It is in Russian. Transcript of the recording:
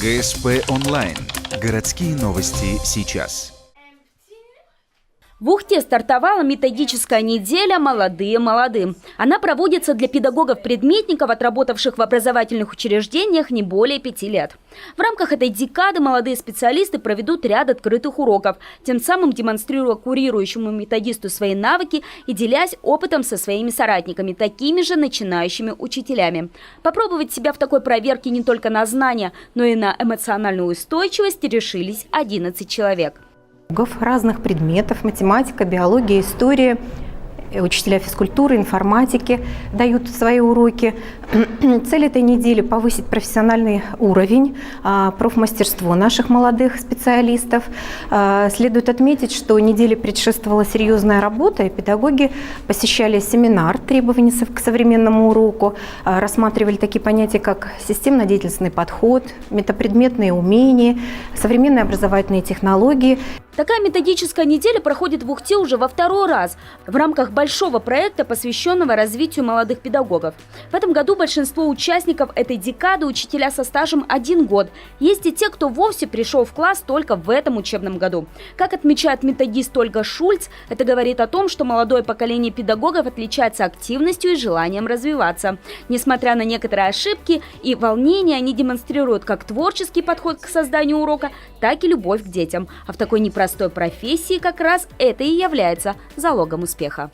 ГСП онлайн. Городские новости сейчас. В Ухте стартовала методическая неделя «Молодые молодым». Она проводится для педагогов-предметников, отработавших в образовательных учреждениях не более 5 лет. В рамках этой декады молодые специалисты проведут ряд открытых уроков, тем самым демонстрируя курирующему методисту свои навыки и делясь опытом со своими соратниками, такими же начинающими учителями. Попробовать себя в такой проверке не только на знания, но и на эмоциональную устойчивость решились 11 человек. Разных предметов: математика, биология, история, учителя физкультуры, информатики дают свои уроки. Цель этой недели – повысить профессиональный уровень, профмастерство наших молодых специалистов. Следует отметить, что неделе предшествовала серьезная работа, и педагоги посещали семинар «Требования к современному уроку», рассматривали такие понятия, как системно-деятельный подход, метапредметные умения, современные образовательные технологии. Такая методическая неделя проходит в Ухте уже во 2-й раз в рамках большого проекта, посвященного развитию молодых педагогов. В этом году большинство участников этой декады – учителя со стажем 1 год. Есть и те, кто вовсе пришел в класс только в этом учебном году. Как отмечает методист Ольга Шульц, это говорит о том, что молодое поколение педагогов отличается активностью и желанием развиваться. Несмотря на некоторые ошибки и волнения, они демонстрируют как творческий подход к созданию урока, так и любовь к детям. А в такой непростой профессии как раз это и является залогом успеха.